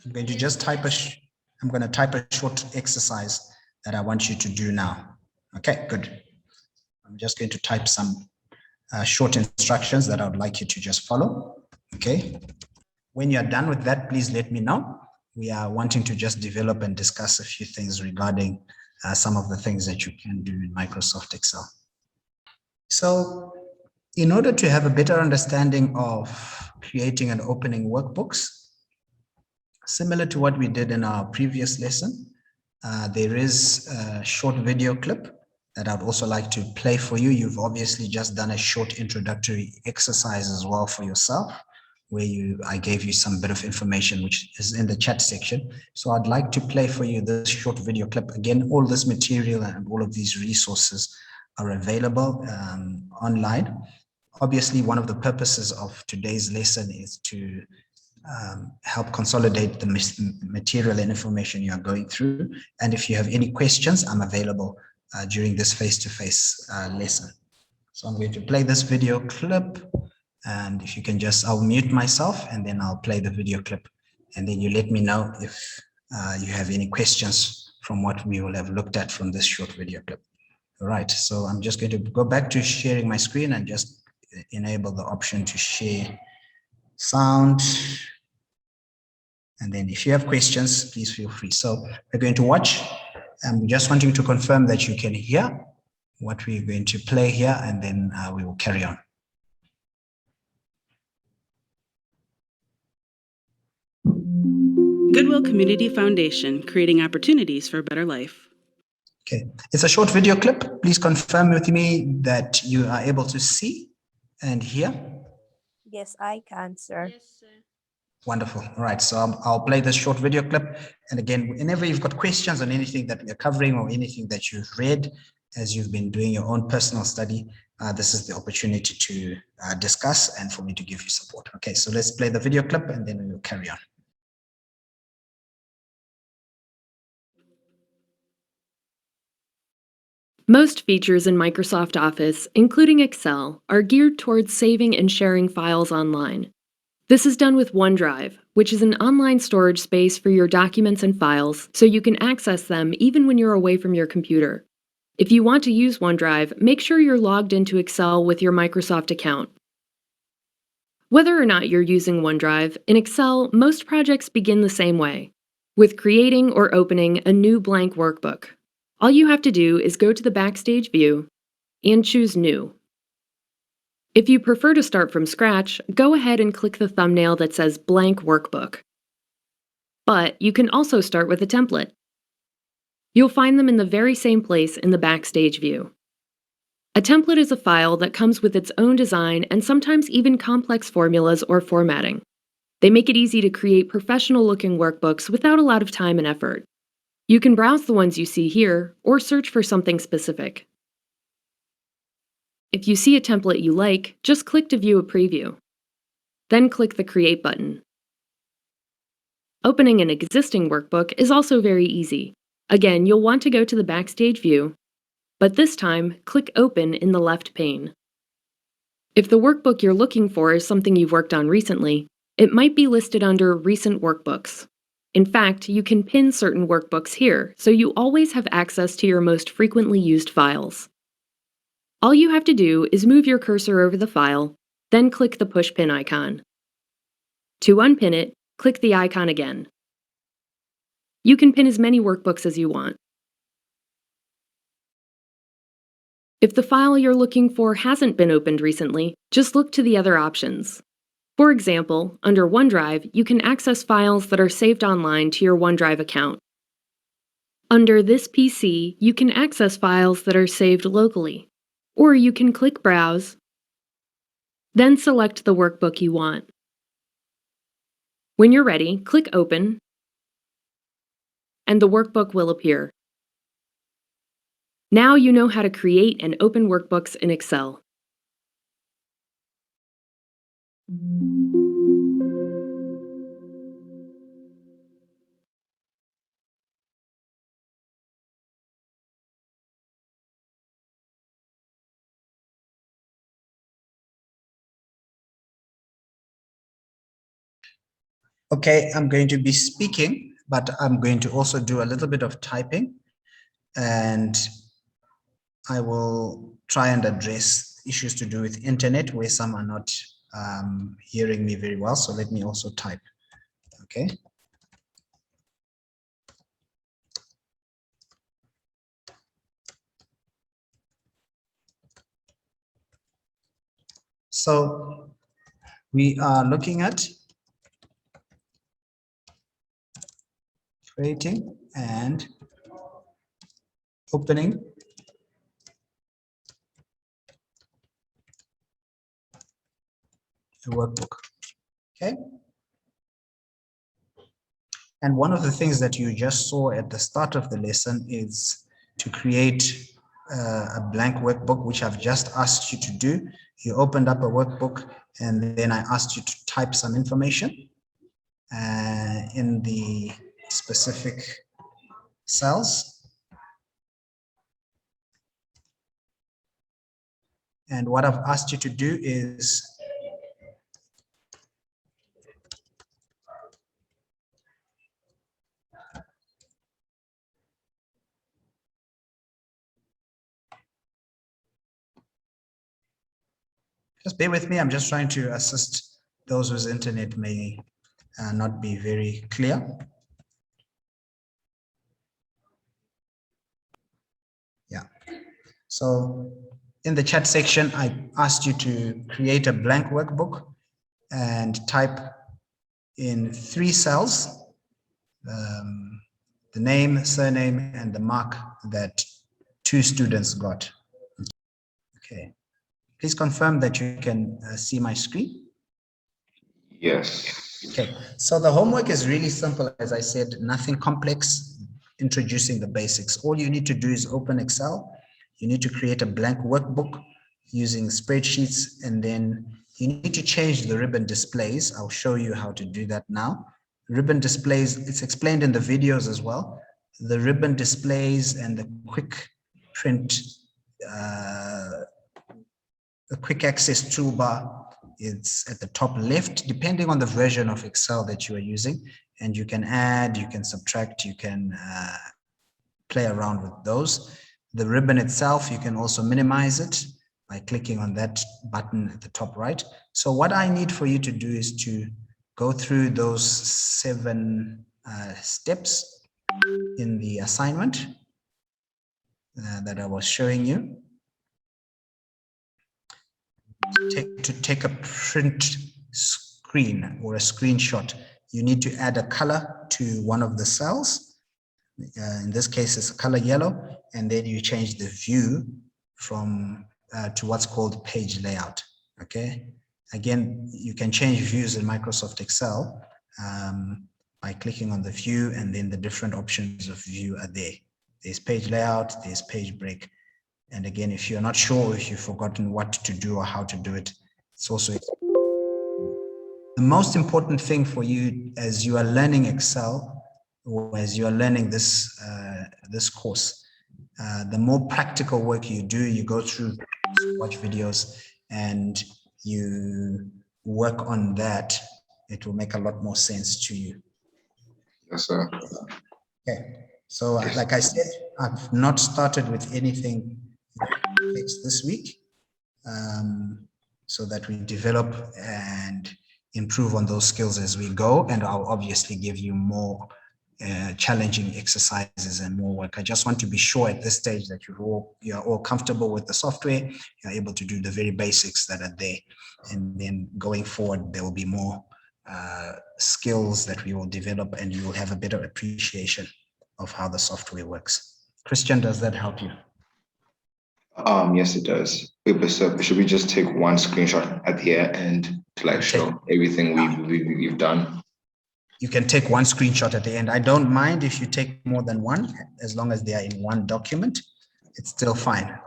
I'm going to just type I'm going to type a short exercise that I want you to do now. Okay, good. I'm just going to type some short instructions that I would like you to just follow. Okay. When you're done with that, please let me know. We are wanting to just develop and discuss a few things regarding some of the things that you can do in Microsoft Excel. So in order to have a better understanding of creating and opening workbooks, similar to what we did in our previous lesson, there is a short video clip that I'd also like to play for you. You've obviously just done a short introductory exercise as well for yourself, where I gave you some bit of information which is in the chat section. So I'd like to play for you this short video clip. Again, all this material and all of these resources are available online. Obviously, one of the purposes of today's lesson is to help consolidate the material and information you are going through. And if you have any questions, I'm available during this face-to-face lesson. So I'm going to play this video clip. And if you can just, I'll mute myself and then I'll play the video clip. And then you let me know if you have any questions from what we will have looked at from this short video clip. All right, so I'm just going to go back to sharing my screen and just enable the option to share sound. And then if you have questions, please feel free. So we're going to watch. I'm just wanting to confirm that you can hear what we're going to play here, and then we will carry on. Goodwill Community Foundation, creating opportunities for a better life. Okay, it's a short video clip. Please confirm with me that you are able to see and hear. Yes, I can, sir. Yes, sir. Wonderful. All right, so I'll play this short video clip. And again, whenever you've got questions on anything that we're covering or anything that you've read as you've been doing your own personal study, this is the opportunity to discuss and for me to give you support. Okay, so let's play the video clip and then we will carry on. Most features in Microsoft Office, including Excel, are geared towards saving and sharing files online. This is done with OneDrive, which is an online storage space for your documents and files, so you can access them even when you're away from your computer. If you want to use OneDrive, make sure you're logged into Excel with your Microsoft account. Whether or not you're using OneDrive, in Excel, most projects begin the same way, with creating or opening a new blank workbook. All you have to do is go to the Backstage view and choose New. If you prefer to start from scratch, go ahead and click the thumbnail that says Blank Workbook. But you can also start with a template. You'll find them in the very same place in the Backstage view. A template is a file that comes with its own design and sometimes even complex formulas or formatting. They make it easy to create professional-looking workbooks without a lot of time and effort. You can browse the ones you see here, or search for something specific. If you see a template you like, just click to view a preview. Then click the Create button. Opening an existing workbook is also very easy. Again, you'll want to go to the Backstage view, but this time, click Open in the left pane. If the workbook you're looking for is something you've worked on recently, it might be listed under Recent Workbooks. In fact, you can pin certain workbooks here, so you always have access to your most frequently used files. All you have to do is move your cursor over the file, then click the push pin icon. To unpin it, click the icon again. You can pin as many workbooks as you want. If the file you're looking for hasn't been opened recently, just look to the other options. For example, under OneDrive, you can access files that are saved online to your OneDrive account. Under this PC, you can access files that are saved locally, or you can click Browse, then select the workbook you want. When you're ready, click Open, and the workbook will appear. Now you know how to create and open workbooks in Excel. Okay, I'm going to be speaking, but I'm going to also do a little bit of typing, and I will try and address issues to do with internet where some are not hearing me very well. So let me also type. Okay. So we are looking at creating and opening a workbook. Okay. And one of the things that you just saw at the start of the lesson is to create a blank workbook, which I've just asked you to do. You opened up a workbook and then I asked you to type some information in the specific cells. And what I've asked you to do is just bear with me. I'm just trying to assist those whose internet may not be very clear. Yeah. So in the chat section, I asked you to create a blank workbook and type in 3 cells, the name, surname, and the mark that 2 students got. Okay. Please confirm that you can see my screen. Yes. Okay, so the homework is really simple. As I said, nothing complex, introducing the basics. All you need to do is open Excel. You need to create a blank workbook using spreadsheets, and then you need to change the ribbon displays. I'll show you how to do that now. Ribbon displays, it's explained in the videos as well. The ribbon displays and the quick print, the quick access toolbar is at the top left, depending on the version of Excel that you are using. And you can add, you can subtract, you can play around with those. The ribbon itself, you can also minimize it by clicking on that button at the top right. So what I need for you to do is to go through those 7 steps in the assignment that I was showing you. To take a print screen or a screenshot, you need to add a color to one of the cells. In this case, it's color yellow, and then you change the view from to what's called page layout. Okay. Again, you can change views in Microsoft Excel by clicking on the view, and then the different options of view are there. There's page layout, there's page break. And again, if you're not sure, if you've forgotten what to do or how to do it, it's also the most important thing for you as you are learning Excel, or as you are learning this this course. The more practical work you do, you go through, watch videos, and you work on that, it will make a lot more sense to you. Yes, sir. Okay, so like I said, I've not started with anything this week, so that we develop and improve on those skills as we go, and I'll obviously give you more challenging exercises and more work. I just want to be sure at this stage that you're all comfortable with the software, you're able to do the very basics that are there, and then going forward there will be more skills that we will develop, and you will have a better appreciation of how the software works. Christian, does that help you? Yes, it does. Wait, but so should we just take one screenshot at the end to like show everything we've done? You can take one screenshot at the end. I don't mind if you take more than one, as long as they are in one document, it's still fine.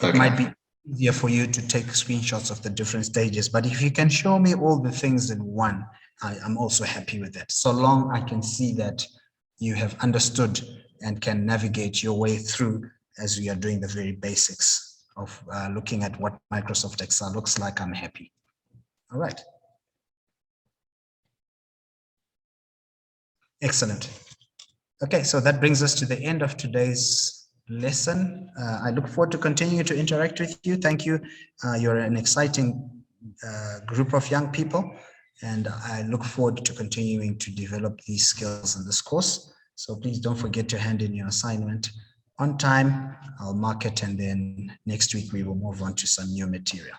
It might be easier for you to take screenshots of the different stages, but if you can show me all the things in one, I'm also happy with that. So long I can see that you have understood and can navigate your way through as we are doing the very basics of looking at what Microsoft Excel looks like, I'm happy. All right. Excellent. Okay, so that brings us to the end of today's lesson. I look forward to continue to interact with you. Thank you. You're an exciting group of young people, and I look forward to continuing to develop these skills in this course. So please don't forget to hand in your assignment on time. I'll mark it, and then next week we will move on to some new material.